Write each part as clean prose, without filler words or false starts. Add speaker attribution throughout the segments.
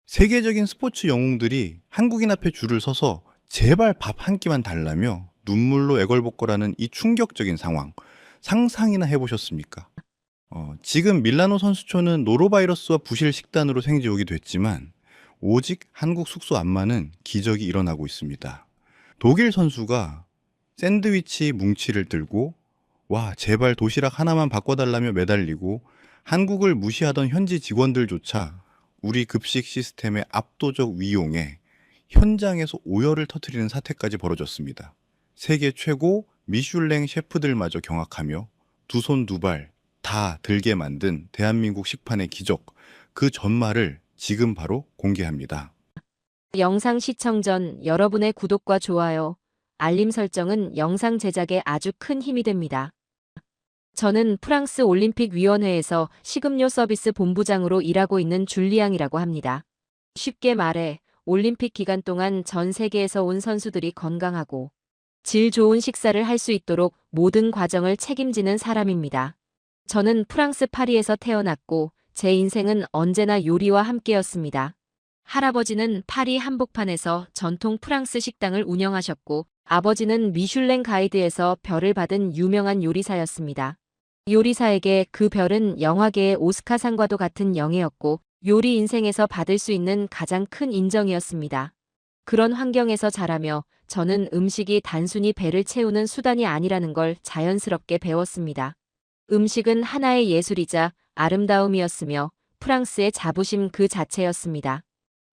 Speaker 1: 세계적인 스포츠 영웅들이 한국인 앞에 줄을 서서 제발 밥 한 끼만 달라며 눈물로 애걸복걸하는 이 충격적인 상황, 상상이나 해보셨습니까? 지금 밀라노 선수촌은 노로바이러스와 부실 식단으로 생지옥이 됐지만 오직 한국 숙소 안마는 기적이 일어나고 있습니다. 독일 선수가 샌드위치 뭉치를 들고 와 제발 도시락 하나만 바꿔달라며 매달리고 한국을 무시하던 현지 직원들조차 우리 급식 시스템의 압도적 위용에 현장에서 오열을 터뜨리는 사태까지 벌어졌습니다. 세계 최고 미슐랭 셰프들마저 경악하며 두 손 두 발 다 들게 만든 대한민국 식판의 기적, 그 전말을 지금 바로 공개합니다.
Speaker 2: 영상 시청 전 여러분의 구독과 좋아요, 알림 설정은 영상 제작에 아주 큰 힘이 됩니다. 저는 프랑스 올림픽 위원회에서 식음료 서비스 본부장으로 일하고 있는 줄리앙이라고 합니다. 쉽게 말해 올림픽 기간 동안 전 세계에서 온 선수들이 건강하고 질 좋은 식사를 할 수 있도록 모든 과정을 책임지는 사람입니다. 저는 프랑스 파리에서 태어났고 제 인생은 언제나 요리와 함께였습니다. 할아버지는 파리 한복판에서 전통 프랑스 식당을 운영하셨고 아버지는 미슐랭 가이드에서 별을 받은 유명한 요리사였습니다. 요리사에게 그 별은 영화계의 오스카상과도 같은 영예였고 요리 인생에서 받을 수 있는 가장 큰 인정이었습니다. 그런 환경에서 자라며 저는 음식이 단순히 배를 채우는 수단이 아니라는 걸 자연스럽게 배웠습니다. 음식은 하나의 예술이자 아름다움이었으며 프랑스의 자부심 그 자체였습니다.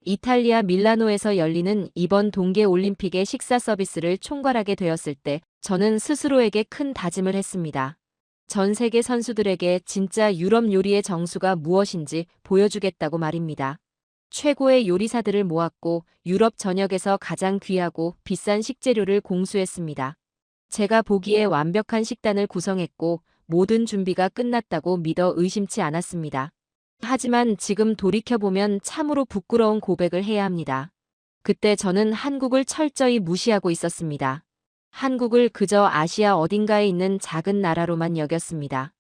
Speaker 2: 이탈리아 밀라노에서 열리는 이번 동계올림픽의 식사 서비스를 총괄하게 되었을 때 저는 스스로에게 큰 다짐을 했습니다. 전 세계 선수들에게 진짜 유럽 요리의 정수가 무엇인지 보여주겠다고 말입니다. 최고의 요리사들을 모았고 유럽 전역에서 가장 귀하고 비싼 식재료를 공수했습니다. 제가 보기에 완벽한 식단을 구성했고 모든 준비가 끝났다고 믿어 의심치 않았습니다. 하지만 지금 돌이켜보면 참으로 부끄러운 고백을 해야 합니다. 그때 저는 한국을 철저히 무시하고 있었습니다. 한국을 그저 아시아 어딘가에 있는 작은 나라로만 여겼습니다.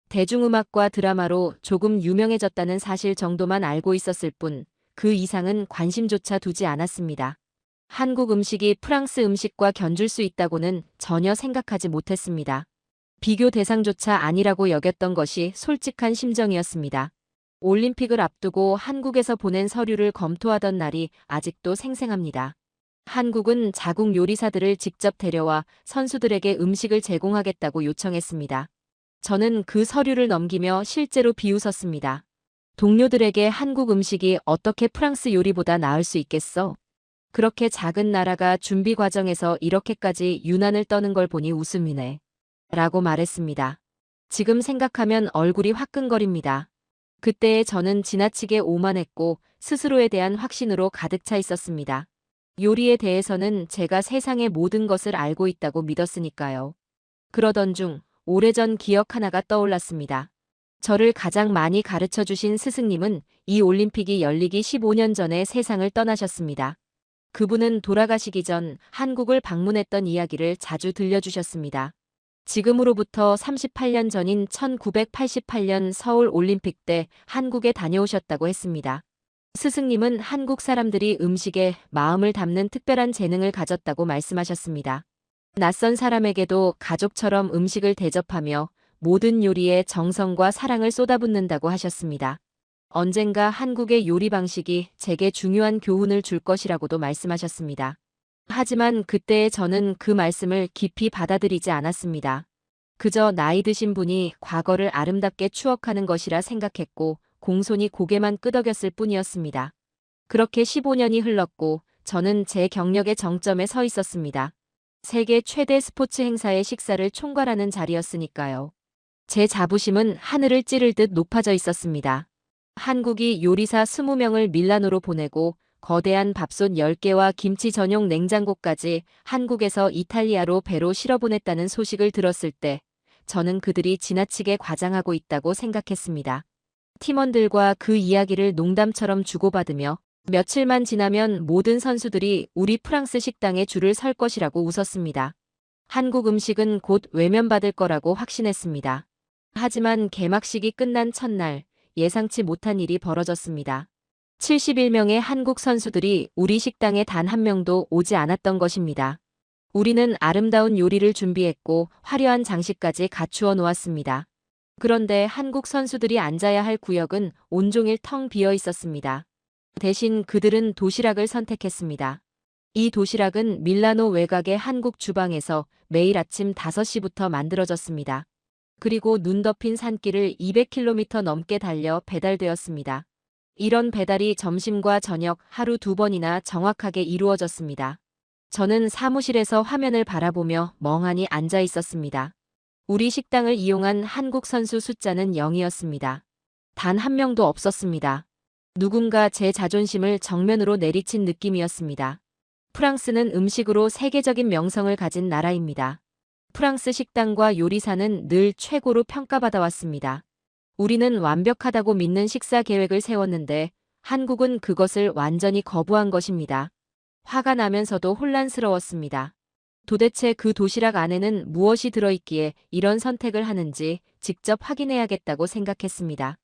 Speaker 2: 대중음악과 드라마로 조금 유명해졌다는 사실 정도만 알고 있었을 뿐, 그 이상은 관심조차 두지 않았습니다. 한국 음식이 프랑스 음식과 견줄 수 있다고는 전혀 생각하지 못했습니다. 비교 대상조차 아니라고 여겼던 것이 솔직한 심정이었습니다. 올림픽을 앞두고 한국에서 보낸 서류를 검토하던 날이 아직도 생생합니다. 한국은 자국 요리사들을 직접 데려와 선수들에게 음식을 제공하겠다고 요청했습니다. 저는 그 서류를 넘기며 실제로 비웃었습니다. 동료들에게 한국 음식이 어떻게 프랑스 요리보다 나을 수 있겠어? 그렇게 작은 나라가 준비 과정에서 이렇게까지 유난을 떠는 걸 보니 웃음이네. 라고 말했습니다. 지금 생각하면 얼굴이 화끈거립니다. 그때의 저는 지나치게 오만했고 스스로에 대한 확신으로 가득 차 있었습니다. 요리에 대해서는 제가 세상의 모든 것을 알고 있다고 믿었으니까요. 그러던 중 오래전 기억 하나가 떠올랐습니다. 저를 가장 많이 가르쳐 주신 스승님은 이 올림픽이 열리기 15년 전에 세상을 떠나셨습니다. 그분은 돌아가시기 전 한국을 방문했던 이야기를 자주 들려주셨습니다. 지금으로부터 38년 전인 1988년 서울 올림픽 때 한국에 다녀오셨다고 했습니다. 스승님은 한국 사람들이 음식에 마음을 담는 특별한 재능을 가졌다고 말씀하셨습니다. 낯선 사람에게도 가족처럼 음식을 대접하며 모든 요리에 정성과 사랑을 쏟아붓는다고 하셨습니다. 언젠가 한국의 요리 방식이 제게 중요한 교훈을 줄 것이라고도 말씀하셨습니다. 하지만 그때의 저는 그 말씀을 깊이 받아들이지 않았습니다. 그저 나이 드신 분이 과거를 아름답게 추억하는 것이라 생각했고 공손히 고개만 끄덕였을 뿐이었습니다. 그렇게 15년이 흘렀고 저는 제 경력의 정점에 서 있었습니다. 세계 최대 스포츠 행사의 식사를 총괄하는 자리였으니까요. 제 자부심은 하늘을 찌를 듯 높아져 있었습니다. 한국이 요리사 20명을 밀라노로 보내고 거대한 밥솥 10개와 김치 전용 냉장고까지 한국에서 이탈리아로 배로 실어보냈다는 소식을 들었을 때 저는 그들이 지나치게 과장하고 있다고 생각했습니다. 팀원들과 그 이야기를 농담처럼 주고받으며 며칠만 지나면 모든 선수들이 우리 프랑스 식당에 줄을 설 것이라고 웃었습니다. 한국 음식은 곧 외면받을 거라고 확신했습니다. 하지만 개막식이 끝난 첫날 예상치 못한 일이 벌어졌습니다. 71명의 한국 선수들이 우리 식당에 단 한 명도 오지 않았던 것입니다. 우리는 아름다운 요리를 준비했고 화려한 장식까지 갖추어 놓았습니다. 그런데 한국 선수들이 앉아야 할 구역은 온종일 텅 비어 있었습니다. 대신 그들은 도시락을 선택했습니다. 이 도시락은 밀라노 외곽의 한국 주방에서 매일 아침 5시부터 만들어졌습니다. 그리고 눈 덮인 산길을 200km 넘게 달려 배달되었습니다. 이런 배달이 점심과 저녁 하루 2번이나 정확하게 이루어졌습니다. 저는 사무실에서 화면을 바라보며 멍하니 앉아 있었습니다. 우리 식당을 이용한 한국 선수 숫자는 0이었습니다. 단 한 명도 없었습니다. 누군가 제 자존심을 정면으로 내리친 느낌이었습니다. 프랑스는 음식으로 세계적인 명성을 가진 나라입니다. 프랑스 식당과 요리사는 늘 최고로 평가받아 왔습니다. 우리는 완벽하다고 믿는 식사 계획을 세웠는데 한국은 그것을 완전히 거부한 것입니다. 화가 나면서도 혼란스러웠습니다. 도대체 그 도시락 안에는 무엇이 들어있기에 이런 선택을 하는지 직접 확인해야겠다고 생각했습니다.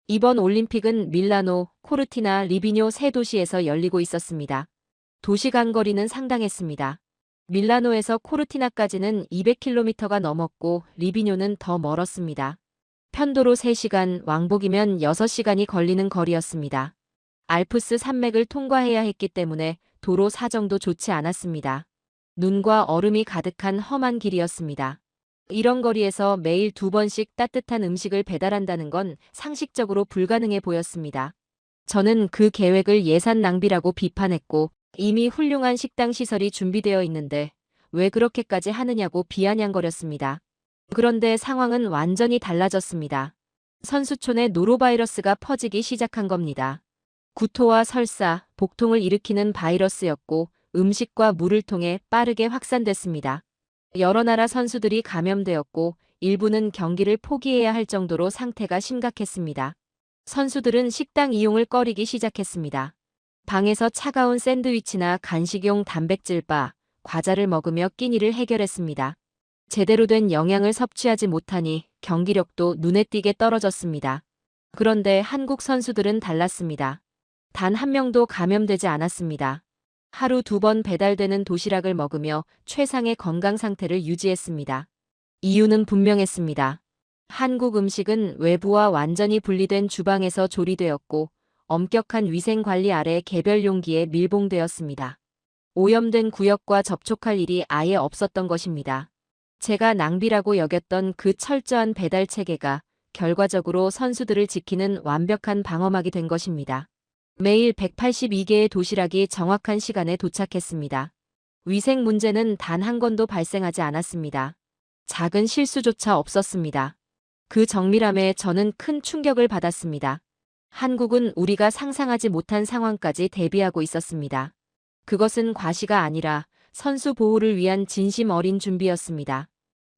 Speaker 2: 이번 올림픽은 밀라노, 코르티나, 리비뇨 세 도시에서 열리고 있었습니다. 도시 간 거리는 상당했습니다. 밀라노에서 코르티나까지는 200km가 넘었고 리비뇨는 더 멀었습니다. 편도로 3시간, 왕복이면 6시간이 걸리는 거리였습니다. 알프스 산맥을 통과해야 했기 때문에 도로 사정도 좋지 않았습니다. 눈과 얼음이 가득한 험한 길이었습니다. 이런 거리에서 매일 2번씩 따뜻한 음식을 배달한다는 건 상식적으로 불가능해 보였습니다. 저는 그 계획을 예산 낭비라고 비판했고 이미 훌륭한 식당 시설이 준비되어 있는데 왜 그렇게까지 하느냐고 비아냥거렸습니다. 그런데 상황은 완전히 달라졌습니다. 선수촌에 노로바이러스가 퍼지기 시작한 겁니다. 구토와 설사, 복통을 일으키는 바이러스였고 음식과 물을 통해 빠르게 확산됐습니다. 여러 나라 선수들이 감염되었고 일부는 경기를 포기해야 할 정도로 상태가 심각했습니다. 선수들은 식당 이용을 꺼리기 시작했습니다. 방에서 차가운 샌드위치나 간식용 단백질바, 과자를 먹으며 끼니를 해결했습니다. 제대로 된 영양을 섭취하지 못하니 경기력도 눈에 띄게 떨어졌습니다. 그런데 한국 선수들은 달랐습니다. 단 한 명도 감염되지 않았습니다. 하루 2번 배달되는 도시락을 먹으며 최상의 건강 상태를 유지했습니다. 이유는 분명했습니다. 한국 음식은 외부와 완전히 분리된 주방에서 조리되었고 엄격한 위생 관리 아래 개별 용기에 밀봉되었습니다. 오염된 구역과 접촉할 일이 아예 없었던 것입니다. 제가 낭비라고 여겼던 그 철저한 배달 체계가 결과적으로 선수들을 지키는 완벽한 방어막이 된 것입니다. 매일 182개의 도시락이 정확한 시간에 도착했습니다. 위생 문제는 단 한 건도 발생하지 않았습니다. 작은 실수조차 없었습니다. 그 정밀함에 저는 큰 충격을 받았습니다. 한국은 우리가 상상하지 못한 상황까지 대비하고 있었습니다. 그것은 과시가 아니라 선수 보호를 위한 진심 어린 준비였습니다.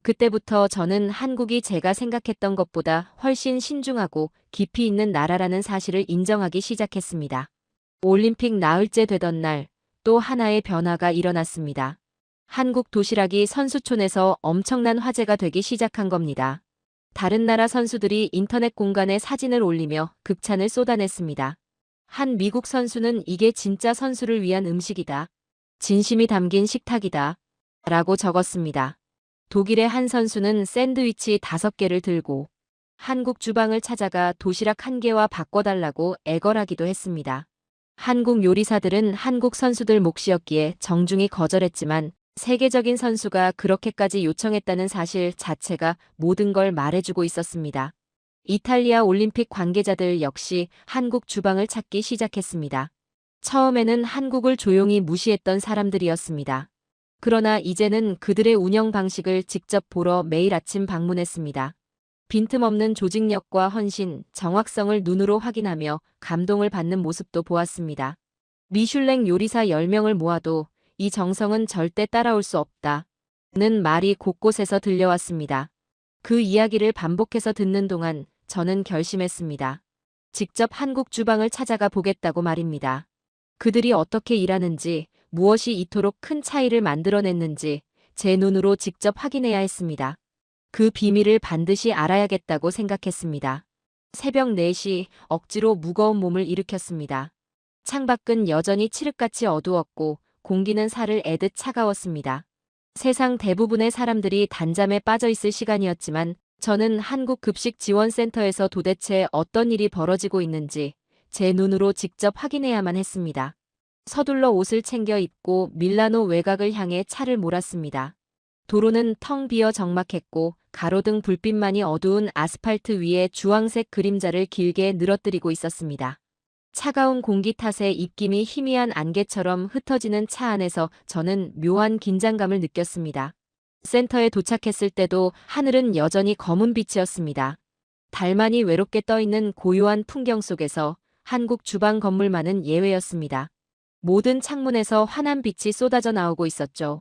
Speaker 2: 그때부터 저는 한국이 제가 생각했던 것보다 훨씬 신중하고 깊이 있는 나라라는 사실을 인정하기 시작했습니다. 올림픽 나흘째 되던 날, 또 하나의 변화가 일어났습니다. 한국 도시락이 선수촌에서 엄청난 화제가 되기 시작한 겁니다. 다른 나라 선수들이 인터넷 공간에 사진을 올리며 극찬을 쏟아냈습니다. 한 미국 선수는 이게 진짜 선수를 위한 음식이다. 진심이 담긴 식탁이다. 라고 적었습니다. 독일의 한 선수는 샌드위치 5개를 들고 한국 주방을 찾아가 도시락 1개와 바꿔달라고 애걸하기도 했습니다. 한국 요리사들은 한국 선수들 몫이었기에 정중히 거절했지만 세계적인 선수가 그렇게까지 요청했다는 사실 자체가 모든 걸 말해주고 있었습니다. 이탈리아 올림픽 관계자들 역시 한국 주방을 찾기 시작했습니다. 처음에는 한국을 조용히 무시했던 사람들이었습니다. 그러나 이제는 그들의 운영 방식을 직접 보러 매일 아침 방문했습니다. 빈틈없는 조직력과 헌신, 정확성을 눈으로 확인하며 감동을 받는 모습도 보았습니다. 미슐랭 요리사 10명을 모아도 이 정성은 절대 따라올 수 없다. 는 말이 곳곳에서 들려왔습니다. 그 이야기를 반복해서 듣는 동안 저는 결심했습니다. 직접 한국 주방을 찾아가 보겠다고 말입니다. 그들이 어떻게 일하는지, 무엇이 이토록 큰 차이를 만들어냈는지 제 눈으로 직접 확인해야 했습니다. 그 비밀을 반드시 알아야겠다고 생각했습니다. 새벽 4시 억지로 무거운 몸을 일으켰습니다. 창밖은 여전히 칠흑같이 어두웠고 공기는 살을 애듯 차가웠습니다. 세상 대부분의 사람들이 단잠에 빠져 있을 시간이었지만 저는 한국급식지원센터에서 도대체 어떤 일이 벌어지고 있는지 제 눈으로 직접 확인해야만 했습니다. 서둘러 옷을 챙겨 입고 밀라노 외곽을 향해 차를 몰았습니다. 도로는 텅 비어 적막했고 가로등 불빛만이 어두운 아스팔트 위에 주황색 그림자를 길게 늘어뜨리고 있었습니다. 차가운 공기 탓에 입김이 희미한 안개처럼 흩어지는 차 안에서 저는 묘한 긴장감을 느꼈습니다. 센터에 도착했을 때도 하늘은 여전히 검은 빛이었습니다. 달만이 외롭게 떠있는 고요한 풍경 속에서 한국 주방 건물만은 예외였습니다. 모든 창문에서 환한 빛이 쏟아져 나오고 있었죠.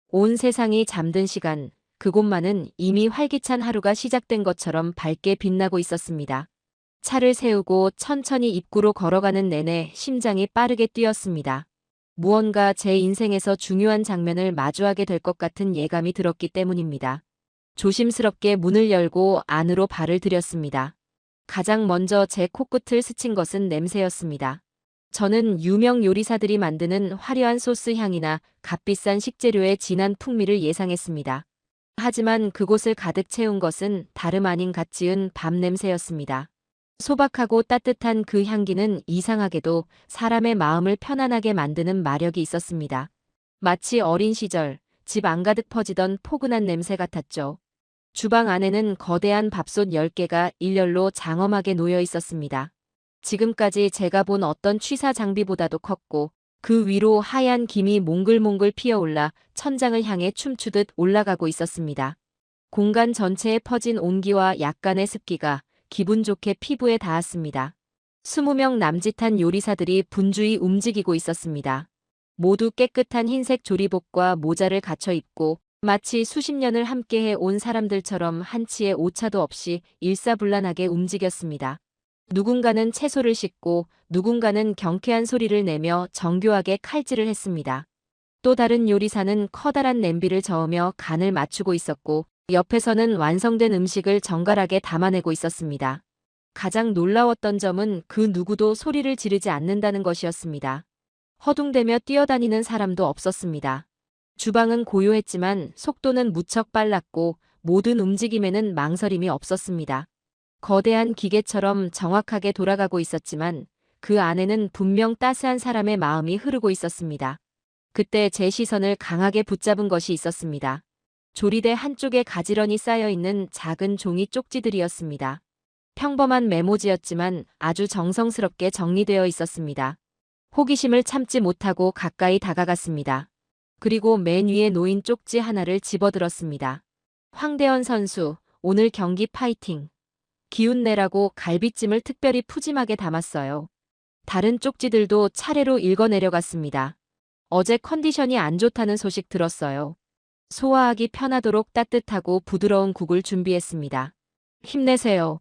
Speaker 2: 온 세상이 잠든 시간, 그곳만은 이미 활기찬 하루가 시작된 것처럼 밝게 빛나고 있었습니다. 차를 세우고 천천히 입구로 걸어가는 내내 심장이 빠르게 뛰었습니다. 무언가 제 인생에서 중요한 장면을 마주하게 될 것 같은 예감이 들었기 때문입니다. 조심스럽게 문을 열고 안으로 발을 들였습니다. 가장 먼저 제 코끝을 스친 것은 냄새였습니다. 저는 유명 요리사들이 만드는 화려한 소스 향이나 값비싼 식재료의 진한 풍미를 예상했습니다. 하지만 그곳을 가득 채운 것은 다름 아닌 갓 지은 밥 냄새였습니다. 소박하고 따뜻한 그 향기는 이상하게도 사람의 마음을 편안하게 만드는 마력이 있었습니다. 마치 어린 시절 집 안가득 퍼지던 포근한 냄새 같았죠. 주방 안에는 거대한 밥솥 10개가 일렬로 장엄하게 놓여 있었습니다. 지금까지 제가 본 어떤 취사 장비보다도 컸고 그 위로 하얀 김이 몽글몽글 피어올라 천장을 향해 춤추듯 올라가고 있었습니다. 공간 전체에 퍼진 온기와 약간의 습기가 기분 좋게 피부에 닿았습니다. 20명 남짓한 요리사들이 분주히 움직이고 있었습니다. 모두 깨끗한 흰색 조리복과 모자를 갖춰 입고 마치 수십 년을 함께해 온 사람들처럼 한치의 오차도 없이 일사불란하게 움직였습니다. 누군가는 채소를 씻고 누군가는 경쾌한 소리를 내며 정교하게 칼질을 했습니다. 또 다른 요리사는 커다란 냄비를 저으며 간을 맞추고 있었고 옆에서는 완성된 음식을 정갈하게 담아내고 있었습니다. 가장 놀라웠던 점은 그 누구도 소리를 지르지 않는다는 것이었습니다. 허둥대며 뛰어다니는 사람도 없었습니다. 주방은 고요했지만 속도는 무척 빨랐고 모든 움직임에는 망설임이 없었습니다. 거대한 기계처럼 정확하게 돌아가고 있었지만 그 안에는 분명 따스한 사람의 마음이 흐르고 있었습니다. 그때 제 시선을 강하게 붙잡은 것이 있었습니다. 조리대 한쪽에 가지런히 쌓여있는 작은 종이 쪽지들이었습니다. 평범한 메모지였지만 아주 정성스럽게 정리되어 있었습니다. 호기심을 참지 못하고 가까이 다가갔습니다. 그리고 맨 위에 놓인 쪽지 하나를 집어들었습니다. 황대헌 선수, 오늘 경기 파이팅. 기운 내라고 갈비찜을 특별히 푸짐하게 담았어요. 다른 쪽지들도 차례로 읽어내려갔습니다. 어제 컨디션이 안 좋다는 소식 들었어요. 소화하기 편하도록 따뜻하고 부드러운 국을 준비했습니다. 힘내세요.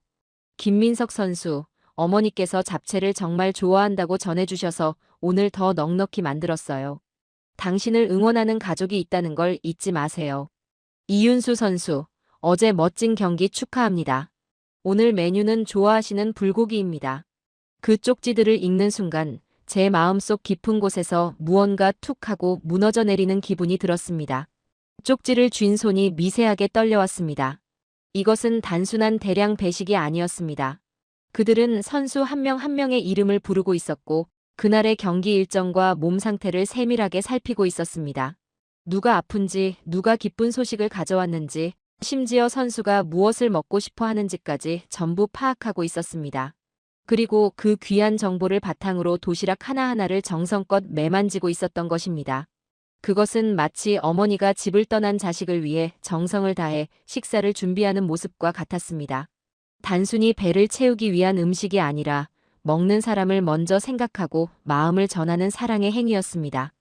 Speaker 2: 김민석 선수, 어머니께서 잡채를 정말 좋아한다고 전해주셔서 오늘 더 넉넉히 만들었어요. 당신을 응원하는 가족이 있다는 걸 잊지 마세요. 이윤수 선수, 어제 멋진 경기 축하합니다. 오늘 메뉴는 좋아하시는 불고기입니다. 그 쪽지들을 읽는 순간 제 마음속 깊은 곳에서 무언가 툭 하고 무너져 내리는 기분이 들었습니다. 쪽지를 쥔 손이 미세하게 떨려왔습니다. 이것은 단순한 대량 배식이 아니었습니다. 그들은 선수 한 명 한 명의 이름을 부르고 있었고 그날의 경기 일정과 몸 상태를 세밀하게 살피고 있었습니다. 누가 아픈지, 누가 기쁜 소식을 가져왔는지, 심지어 선수가 무엇을 먹고 싶어 하는지까지 전부 파악하고 있었습니다. 그리고 그 귀한 정보를 바탕으로 도시락 하나하나를 정성껏 매만지고 있었던 것입니다. 그것은 마치 어머니가 집을 떠난 자식을 위해 정성을 다해 식사를 준비하는 모습과 같았습니다. 단순히 배를 채우기 위한 음식이 아니라 먹는 사람을 먼저 생각하고 마음을 전하는 사랑의 행위였습니다.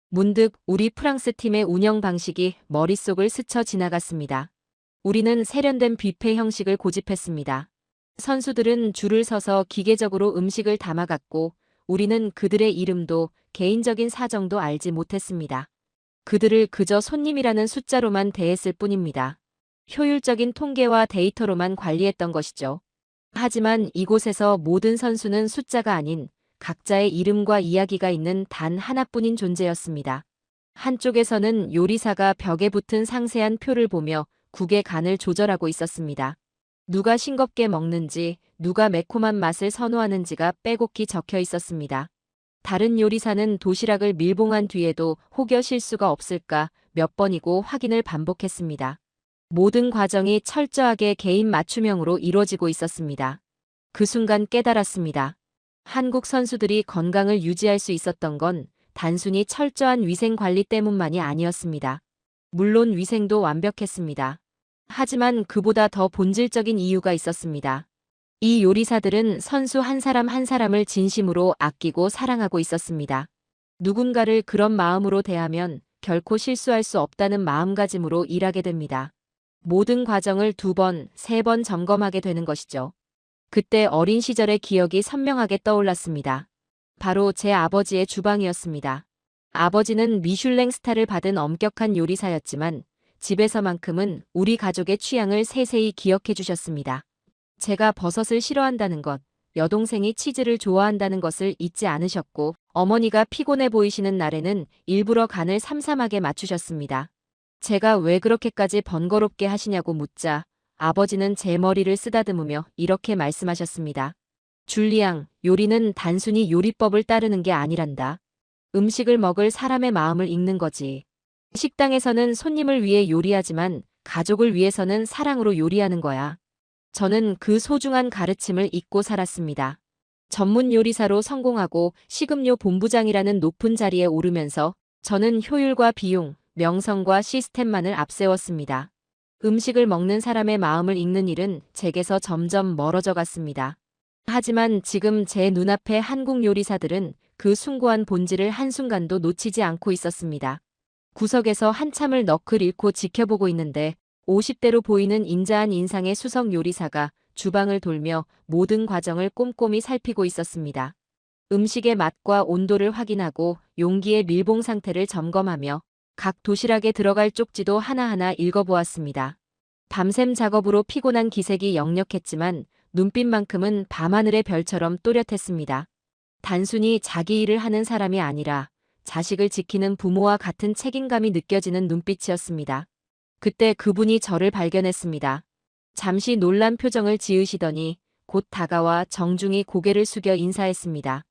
Speaker 2: 문득 우리 프랑스 팀의 운영 방식이 머릿속을 스쳐 지나갔습니다. 우리는 세련된 뷔페 형식을 고집했습니다. 선수들은 줄을 서서 기계적으로 음식을 담아갔고 우리는 그들의 이름도 개인적인 사정도 알지 못했습니다. 그들을 그저 손님이라는 숫자로만 대했을 뿐입니다. 효율적인 통계와 데이터로만 관리했던 것이죠. 하지만 이곳에서 모든 선수는 숫자가 아닌 각자의 이름과 이야기가 있는 단 하나뿐인 존재였습니다. 한쪽에서는 요리사가 벽에 붙은 상세한 표를 보며 국의 간을 조절하고 있었습니다. 누가 싱겁게 먹는지, 누가 매콤한 맛을 선호하는지가 빼곡히 적혀 있었습니다. 다른 요리사는 도시락을 밀봉한 뒤에도 혹여 실수가 없을까 몇 번이고 확인을 반복했습니다. 모든 과정이 철저하게 개인 맞춤형으로 이루어지고 있었습니다. 그 순간 깨달았습니다. 한국 선수들이 건강을 유지할 수 있었던 건 단순히 철저한 위생 관리 때문만이 아니었습니다. 물론 위생도 완벽했습니다. 하지만 그보다 더 본질적인 이유가 있었습니다. 이 요리사들은 선수 한 사람 한 사람을 진심으로 아끼고 사랑하고 있었습니다. 누군가를 그런 마음으로 대하면 결코 실수할 수 없다는 마음가짐으로 일하게 됩니다. 모든 과정을 2번, 3번 점검하게 되는 것이죠. 그때 어린 시절의 기억이 선명하게 떠올랐습니다. 바로 제 아버지의 주방이었습니다. 아버지는 미슐랭 스타를 받은 엄격한 요리사였지만 집에서만큼은 우리 가족의 취향을 세세히 기억해 주셨습니다. 제가 버섯을 싫어한다는 것, 여동생이 치즈를 좋아한다는 것을 잊지 않으셨고 어머니가 피곤해 보이시는 날에는 일부러 간을 삼삼하게 맞추셨습니다. 제가 왜 그렇게까지 번거롭게 하시냐고 묻자 아버지는 제 머리를 쓰다듬으며 이렇게 말씀하셨습니다. 줄리앙, 요리는 단순히 요리법을 따르는 게 아니란다. 음식을 먹을 사람의 마음을 읽는 거지. 식당에서는 손님을 위해 요리하지만 가족을 위해서는 사랑으로 요리하는 거야. 저는 그 소중한 가르침을 잊고 살았습니다. 전문 요리사로 성공하고 식음료 본부장이라는 높은 자리에 오르면서 저는 효율과 비용, 명성과 시스템만을 앞세웠습니다. 음식을 먹는 사람의 마음을 읽는 일은 제게서 점점 멀어져 갔습니다. 하지만 지금 제 눈앞의 한국 요리사들은 그 숭고한 본질을 한순간도 놓치지 않고 있었습니다. 구석에서 한참을 넋을 잃고 지켜보고 있는데 50대로 보이는 인자한 인상의 수석 요리사가 주방을 돌며 모든 과정을 꼼꼼히 살피고 있었습니다. 음식의 맛과 온도를 확인하고 용기의 밀봉 상태를 점검하며 각 도시락에 들어갈 쪽지도 하나하나 읽어보았습니다. 밤샘 작업으로 피곤한 기색이 역력했지만 눈빛만큼은 밤하늘의 별처럼 또렷했습니다. 단순히 자기 일을 하는 사람이 아니라 자식을 지키는 부모와 같은 책임감이 느껴지는 눈빛이었습니다. 그때 그분이 저를 발견했습니다. 잠시 놀란 표정을 지으시더니 곧 다가와 정중히 고개를 숙여 인사했습니다.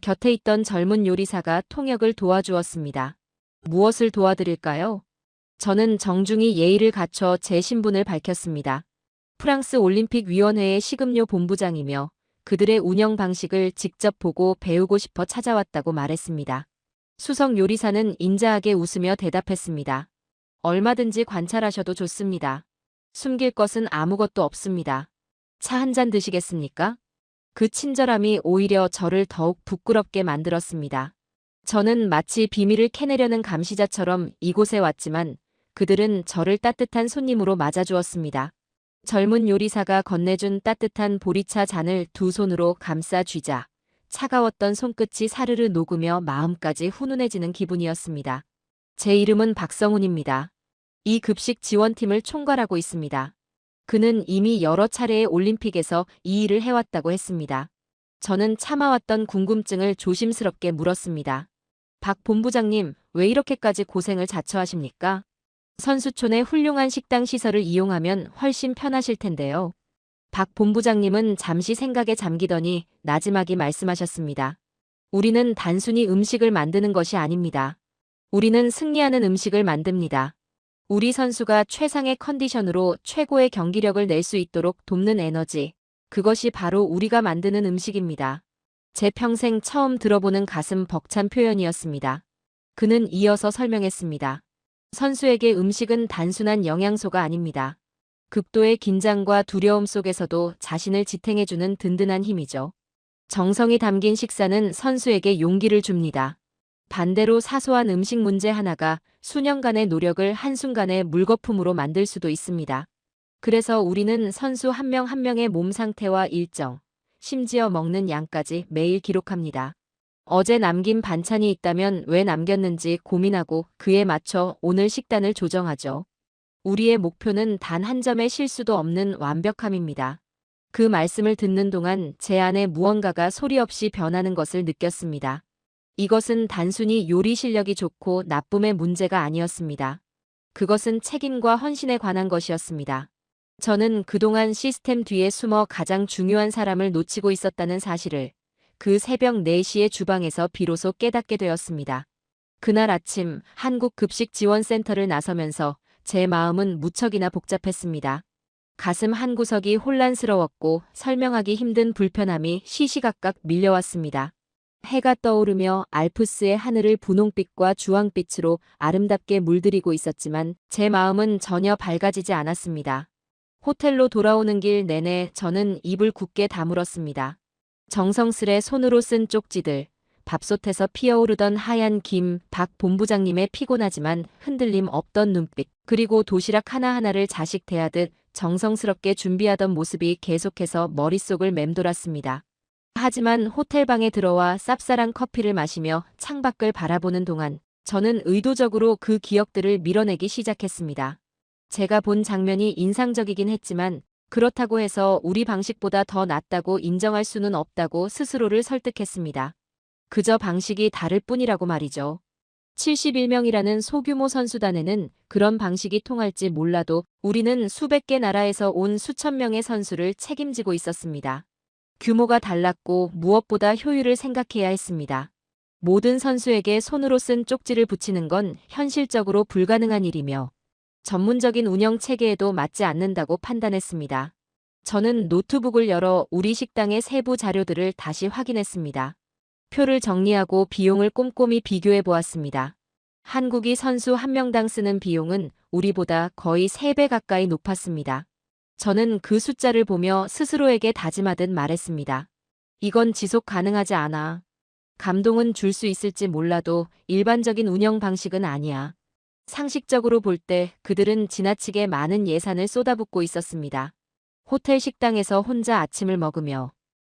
Speaker 2: 곁에 있던 젊은 요리사가 통역을 도와주었습니다. 무엇을 도와드릴까요? 저는 정중히 예의를 갖춰 제 신분을 밝혔습니다. 프랑스 올림픽 위원회의 식음료 본부장이며 그들의 운영 방식을 직접 보고 배우고 싶어 찾아왔다고 말했습니다. 수석 요리사는 인자하게 웃으며 대답했습니다. 얼마든지 관찰하셔도 좋습니다. 숨길 것은 아무것도 없습니다. 차 한 잔 드시겠습니까? 그 친절함이 오히려 저를 더욱 부끄럽게 만들었습니다. 저는 마치 비밀을 캐내려는 감시자처럼 이곳에 왔지만 그들은 저를 따뜻한 손님으로 맞아주었습니다. 젊은 요리사가 건네준 따뜻한 보리차 잔을 2손으로 감싸 쥐자 차가웠던 손끝이 사르르 녹으며 마음까지 훈훈해지는 기분이었습니다. 제 이름은 박성훈입니다. 이 급식 지원팀을 총괄하고 있습니다. 그는 이미 여러 차례의 올림픽에서 이 일을 해왔다고 했습니다. 저는 참아왔던 궁금증을 조심스럽게 물었습니다. 박 본부장님, 왜 이렇게까지 고생을 자처하십니까? 선수촌의 훌륭한 식당 시설을 이용하면 훨씬 편하실 텐데요. 박 본부장님은 잠시 생각에 잠기더니 나지막이 말씀하셨습니다. 우리는 단순히 음식을 만드는 것이 아닙니다. 우리는 승리하는 음식을 만듭니다. 우리 선수가 최상의 컨디션으로 최고의 경기력을 낼 수 있도록 돕는 에너지, 그것이 바로 우리가 만드는 음식입니다. 제 평생 처음 들어보는 가슴 벅찬 표현이었습니다. 그는 이어서 설명했습니다. 선수에게 음식은 단순한 영양소가 아닙니다. 극도의 긴장과 두려움 속에서도 자신을 지탱해주는 든든한 힘이죠. 정성이 담긴 식사는 선수에게 용기를 줍니다. 반대로 사소한 음식 문제 하나가 수년간의 노력을 한순간에 물거품으로 만들 수도 있습니다. 그래서 우리는 선수 한 명 한 명의 몸 상태와 일정, 심지어 먹는 양까지 매일 기록합니다. 어제 남긴 반찬이 있다면 왜 남겼는지 고민하고 그에 맞춰 오늘 식단을 조정하죠. 우리의 목표는 단 한 점의 실수도 없는 완벽함입니다. 그 말씀을 듣는 동안 제 안에 무언가가 소리 없이 변하는 것을 느꼈습니다. 이것은 단순히 요리 실력이 좋고 나쁨의 문제가 아니었습니다. 그것은 책임과 헌신에 관한 것이었습니다. 저는 그동안 시스템 뒤에 숨어 가장 중요한 사람을 놓치고 있었다는 사실을 그 새벽 4시의 주방에서 비로소 깨닫게 되었습니다. 그날 아침 한국급식지원센터를 나서면서 제 마음은 무척이나 복잡했습니다. 가슴 한구석이 혼란스러웠고 설명하기 힘든 불편함이 시시각각 밀려왔습니다. 해가 떠오르며 알프스의 하늘을 분홍빛과 주황빛으로 아름답게 물들이고 있었지만 제 마음은 전혀 밝아지지 않았습니다. 호텔로 돌아오는 길 내내 저는 입을 굳게 다물었습니다. 정성스레 손으로 쓴 쪽지들, 밥솥에서 피어오르던 하얀 김, 박 본부장님의 피곤하지만 흔들림 없던 눈빛, 그리고 도시락 하나하나를 자식 대하듯 정성스럽게 준비하던 모습이 계속해서 머릿속을 맴돌았습니다. 하지만 호텔방에 들어와 쌉쌀한 커피를 마시며 창밖을 바라보는 동안 저는 의도적으로 그 기억들을 밀어내기 시작했습니다. 제가 본 장면이 인상적이긴 했지만 그렇다고 해서 우리 방식보다 더 낫다고 인정할 수는 없다고 스스로를 설득했습니다. 그저 방식이 다를 뿐이라고 말이죠. 71명이라는 소규모 선수단에는 그런 방식이 통할지 몰라도 우리는 수백 개 나라에서 온 수천 명의 선수를 책임지고 있었습니다. 규모가 달랐고 무엇보다 효율을 생각해야 했습니다. 모든 선수에게 손으로 쓴 쪽지를 붙이는 건 현실적으로 불가능한 일이며 전문적인 운영 체계에도 맞지 않는다고 판단했습니다. 저는 노트북을 열어 우리 식당의 세부 자료들을 다시 확인했습니다. 표를 정리하고 비용을 꼼꼼히 비교해 보았습니다. 한국이 선수 한 명당 쓰는 비용은 우리보다 거의 3배 가까이 높았습니다. 저는 그 숫자를 보며 스스로에게 다짐하듯 말했습니다. 이건 지속 가능하지 않아. 감동은 줄 수 있을지 몰라도 일반적인 운영 방식은 아니야. 상식적으로 볼 때 그들은 지나치게 많은 예산을 쏟아붓고 있었습니다. 호텔 식당에서 혼자 아침을 먹으며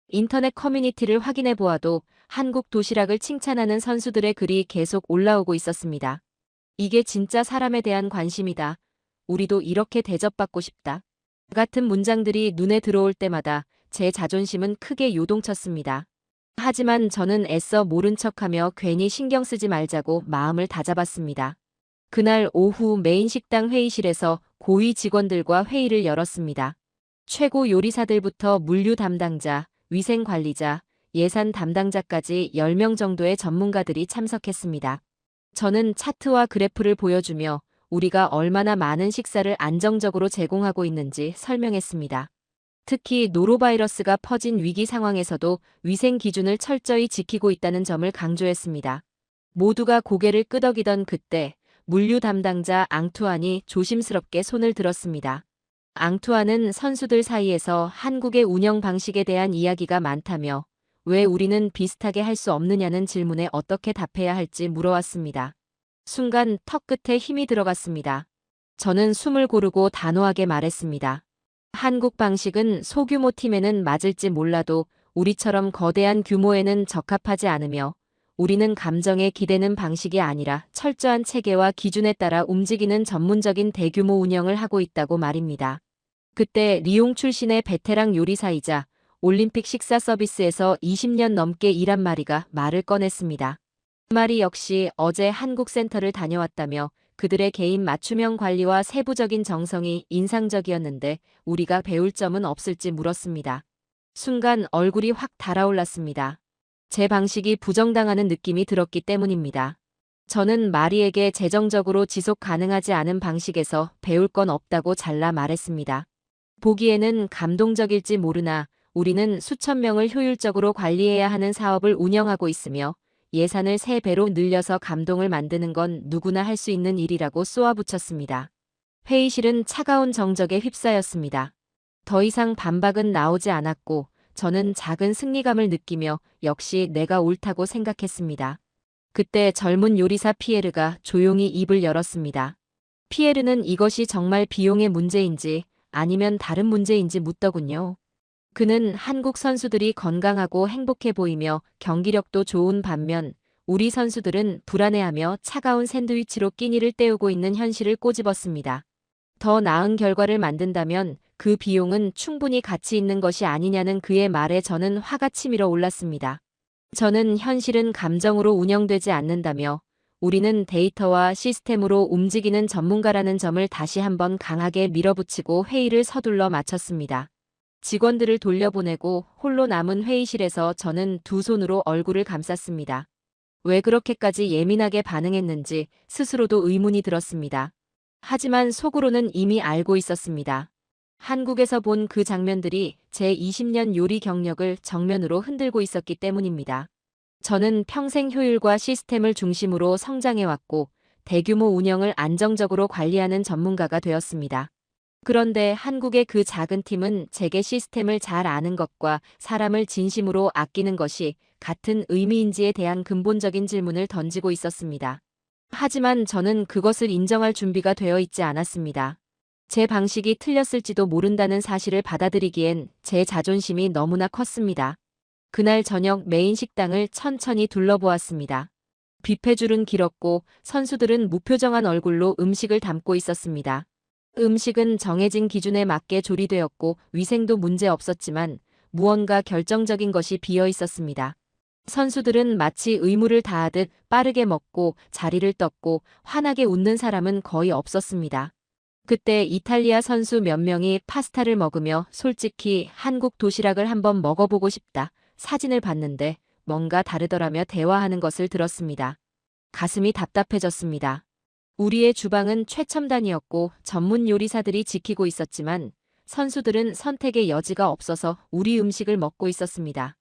Speaker 2: 인터넷 커뮤니티를 확인해 보아도 한국 도시락을 칭찬하는 선수들의 글이 계속 올라오고 있었습니다. 이게 진짜 사람에 대한 관심이다. 우리도 이렇게 대접받고 싶다. 같은 문장들이 눈에 들어올 때마다 제 자존심은 크게 요동쳤습니다. 하지만 저는 애써 모른 척하며 괜히 신경 쓰지 말자고 마음을 다잡았습니다. 그날 오후 메인 식당 회의실에서 고위 직원들과 회의를 열었습니다. 최고 요리사들부터 물류 담당자, 위생 관리자, 예산 담당자까지 10명 정도의 전문가들이 참석했습니다. 저는 차트와 그래프를 보여주며 우리가 얼마나 많은 식사를 안정적으로 제공하고 있는지 설명했습니다. 특히 노로바이러스가 퍼진 위기 상황에서도 위생 기준을 철저히 지키고 있다는 점을 강조했습니다. 모두가 고개를 끄덕이던 그때 물류 담당자 앙투안이 조심스럽게 손을 들었습니다. 앙투안은 선수들 사이에서 한국의 운영 방식에 대한 이야기가 많다며 왜 우리는 비슷하게 할 수 없느냐는 질문에 어떻게 답해야 할지 물어왔습니다. 순간 턱 끝에 힘이 들어갔습니다. 저는 숨을 고르고 단호하게 말했습니다. 한국 방식은 소규모 팀에는 맞을지 몰라도 우리처럼 거대한 규모에는 적합하지 않으며 우리는 감정에 기대는 방식이 아니라 철저한 체계와 기준에 따라 움직이는 전문적인 대규모 운영을 하고 있다고 말입니다. 그때 리옹 출신의 베테랑 요리사이자 올림픽 식사 서비스에서 20년 넘게 일한 마리가 말을 꺼냈습니다. 그 말이 역시 어제 한국 센터를 다녀왔다며 그들의 개인 맞춤형 관리와 세부적인 정성이 인상적이었는데 우리가 배울 점은 없을지 물었습니다. 순간 얼굴이 확 달아올랐습니다. 제 방식이 부정당하는 느낌이 들었기 때문입니다. 저는 마리에게 재정적으로 지속 가능하지 않은 방식에서 배울 건 없다고 잘라 말했습니다. 보기에는 감동적일지 모르나 우리는 수천 명을 효율적으로 관리해야 하는 사업을 운영하고 있으며 예산을 3배로 늘려서 감동을 만드는 건 누구나 할 수 있는 일이라고 쏘아붙였습니다. 회의실은 차가운 정적에 휩싸였습니다. 더 이상 반박은 나오지 않았고 저는 작은 승리감을 느끼며 역시 내가 옳다고 생각했습니다. 그때 젊은 요리사 피에르가 조용히 입을 열었습니다. 피에르는 이것이 정말 비용의 문제인지 아니면 다른 문제인지 묻더군요. 그는 한국 선수들이 건강하고 행복해 보이며 경기력도 좋은 반면 우리 선수들은 불안해하며 차가운 샌드위치로 끼니를 때우고 있는 현실을 꼬집었습니다. 더 나은 결과를 만든다면 그 비용은 충분히 가치 있는 것이 아니냐는 그의 말에 저는 화가 치밀어 올랐습니다. 저는 현실은 감정으로 운영되지 않는다며 우리는 데이터와 시스템으로 움직이는 전문가라는 점을 다시 한번 강하게 밀어붙이고 회의를 서둘러 마쳤습니다. 직원들을 돌려보내고 홀로 남은 회의실에서 저는 두 손으로 얼굴을 감쌌습니다. 왜 그렇게까지 예민하게 반응했는지 스스로도 의문이 들었습니다. 하지만 속으로는 이미 알고 있었습니다. 한국에서 본 그 장면들이 제 20년 요리 경력을 정면으로 흔들고 있었기 때문입니다. 저는 평생 효율과 시스템을 중심으로 성장해왔고 대규모 운영을 안정적으로 관리하는 전문가가 되었습니다. 그런데 한국의 그 작은 팀은 제게 시스템을 잘 아는 것과 사람을 진심으로 아끼는 것이 같은 의미인지에 대한 근본적인 질문을 던지고 있었습니다. 하지만 저는 그것을 인정할 준비가 되어 있지 않았습니다. 제 방식이 틀렸을지도 모른다는 사실을 받아들이기엔 제 자존심이 너무나 컸습니다. 그날 저녁 메인 식당을 천천히 둘러보았습니다. 뷔페줄은 길었고 선수들은 무표정한 얼굴로 음식을 담고 있었습니다. 음식은 정해진 기준에 맞게 조리되었고 위생도 문제 없었지만 무언가 결정적인 것이 비어 있었습니다. 선수들은 마치 의무를 다하듯 빠르게 먹고 자리를 떴고 환하게 웃는 사람은 거의 없었습니다. 그때 이탈리아 선수 몇 명이 파스타를 먹으며 솔직히 한국 도시락을 한번 먹어보고 싶다. 사진을 봤는데 뭔가 다르더라며 대화하는 것을 들었습니다. 가슴이 답답해졌습니다. 우리의 주방은 최첨단이었고 전문 요리사들이 지키고 있었지만 선수들은 선택의 여지가 없어서 우리 음식을 먹고 있었습니다.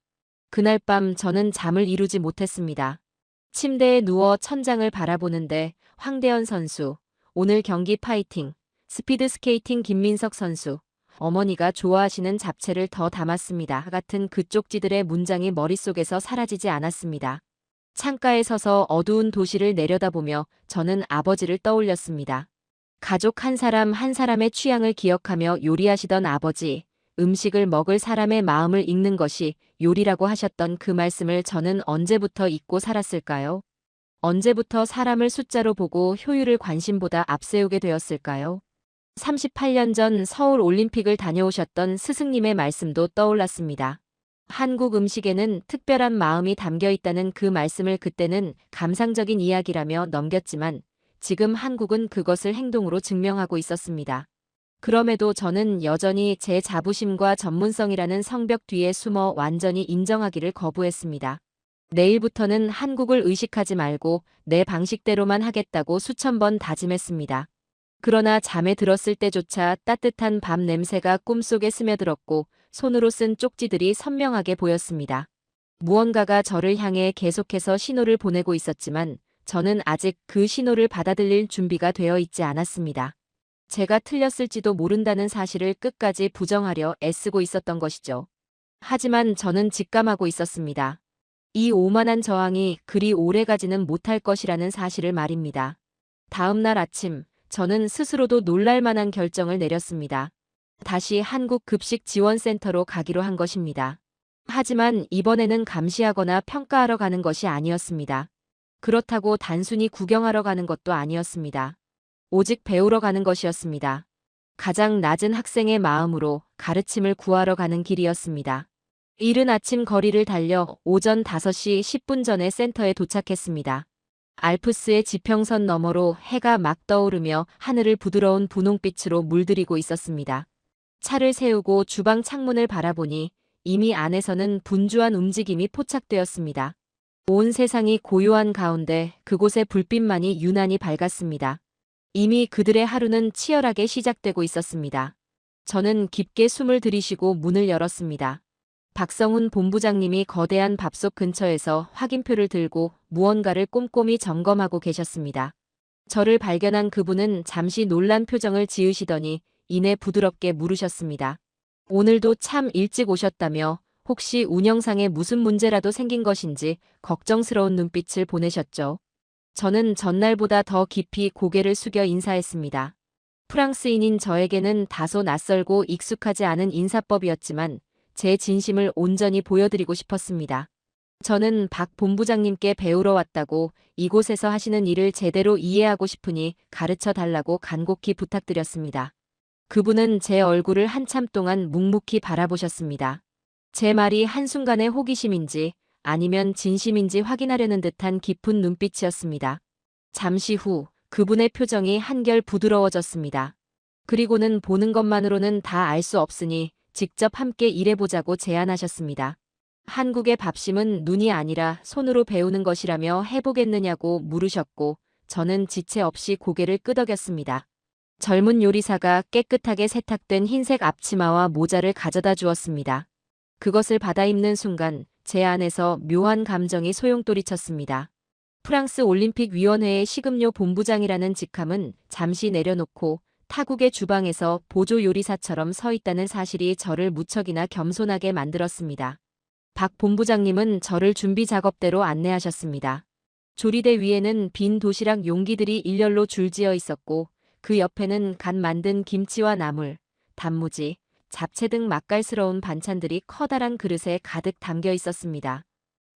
Speaker 2: 그날 밤 저는 잠을 이루지 못했습니다. 침대에 누워 천장을 바라보는데 황대현 선수, 오늘 경기 파이팅, 스피드스케이팅 김민석 선수, 어머니가 좋아하시는 잡채를 더 담았습니다. 같은 그 쪽지들의 문장이 머릿속에서 사라지지 않았습니다. 창가에 서서 어두운 도시를 내려다보며 저는 아버지를 떠올렸습니다. 가족 한 사람 한 사람의 취향을 기억하며 요리하시던 아버지, 음식을 먹을 사람의 마음을 읽는 것이 요리라고 하셨던 그 말씀을 저는 언제부터 잊고 살았을까요? 언제부터 사람을 숫자로 보고 효율을 관심보다 앞세우게 되었을까요? 38년 전 서울 올림픽을 다녀오셨던 스승님의 말씀도 떠올랐습니다. 한국 음식에는 특별한 마음이 담겨 있다는 그 말씀을 그때는 감상적인 이야기라며 넘겼지만 지금 한국은 그것을 행동으로 증명하고 있었습니다. 그럼에도 저는 여전히 제 자부심과 전문성이라는 성벽 뒤에 숨어 완전히 인정하기를 거부했습니다. 내일부터는 한국을 의식하지 말고 내 방식대로만 하겠다고 수천 번 다짐했습니다. 그러나 잠에 들었을 때조차 따뜻한 밤 냄새가 꿈속에 스며들었고 손으로 쓴 쪽지들이 선명하게 보였습니다. 무언가가 저를 향해 계속해서 신호를 보내고 있었지만 저는 아직 그 신호를 받아들일 준비가 되어 있지 않았습니다. 제가 틀렸을지도 모른다는 사실을 끝까지 부정하려 애쓰고 있었던 것이죠. 하지만 저는 직감하고 있었습니다. 이 오만한 저항이 그리 오래가지는 못할 것이라는 사실을 말입니다. 다음 날 아침, 저는 스스로도 놀랄 만한 결정을 내렸습니다. 다시 한국급식지원센터로 가기로 한 것입니다. 하지만 이번에는 감시하거나 평가하러 가는 것이 아니었습니다. 그렇다고 단순히 구경하러 가는 것도 아니었습니다. 오직 배우러 가는 것이었습니다. 가장 낮은 학생의 마음으로 가르침을 구하러 가는 길이었습니다. 이른 아침 거리를 달려 오전 5시 10분 전에 센터에 도착했습니다. 알프스의 지평선 너머로 해가 막 떠오르며 하늘을 부드러운 분홍빛으로 물들이고 있었습니다. 차를 세우고 주방 창문을 바라보니 이미 안에서는 분주한 움직임이 포착되었습니다. 온 세상이 고요한 가운데 그곳의 불빛만이 유난히 밝았습니다. 이미 그들의 하루는 치열하게 시작되고 있었습니다. 저는 깊게 숨을 들이쉬고 문을 열었습니다. 박성훈 본부장님이 거대한 밥솥 근처에서 확인표를 들고 무언가를 꼼꼼히 점검하고 계셨습니다. 저를 발견한 그분은 잠시 놀란 표정을 지으시더니 이내 부드럽게 물으셨습니다. 오늘도 참 일찍 오셨다며 혹시 운영상에 무슨 문제라도 생긴 것인지 걱정스러운 눈빛을 보내셨죠. 저는 전날보다 더 깊이 고개를 숙여 인사했습니다. 프랑스인인 저에게는 다소 낯설고 익숙하지 않은 인사법이었지만 제 진심을 온전히 보여드리고 싶었습니다. 저는 박 본부장님께 배우러 왔다고 이곳에서 하시는 일을 제대로 이해하고 싶으니 가르쳐 달라고 간곡히 부탁드렸습니다. 그분은 제 얼굴을 한참 동안 묵묵히 바라보셨습니다. 제 말이 한순간의 호기심인지 아니면 진심인지 확인하려는 듯한 깊은 눈빛이었습니다. 잠시 후 그분의 표정이 한결 부드러워졌습니다. 그리고는 보는 것만으로는 다 알 수 없으니 직접 함께 일해보자고 제안하셨습니다. 한국의 밥심은 눈이 아니라 손으로 배우는 것이라며 해보겠느냐고 물으셨고 저는 지체 없이 고개를 끄덕였습니다. 젊은 요리사가 깨끗하게 세탁된 흰색 앞치마와 모자를 가져다 주었습니다. 그것을 받아 입는 순간 제 안에서 묘한 감정이 소용돌이쳤습니다. 프랑스 올림픽 위원회의 식음료 본부장이라는 직함은 잠시 내려놓고 타국의 주방에서 보조 요리사처럼 서 있다는 사실이 저를 무척이나 겸손하게 만들었습니다. 박 본부장님은 저를 준비 작업대로 안내하셨습니다. 조리대 위에는 빈 도시락 용기들이 일렬로 줄지어 있었고 그 옆에는 갓 만든 김치와 나물, 단무지, 잡채 등 맛깔스러운 반찬들이 커다란 그릇에 가득 담겨 있었습니다.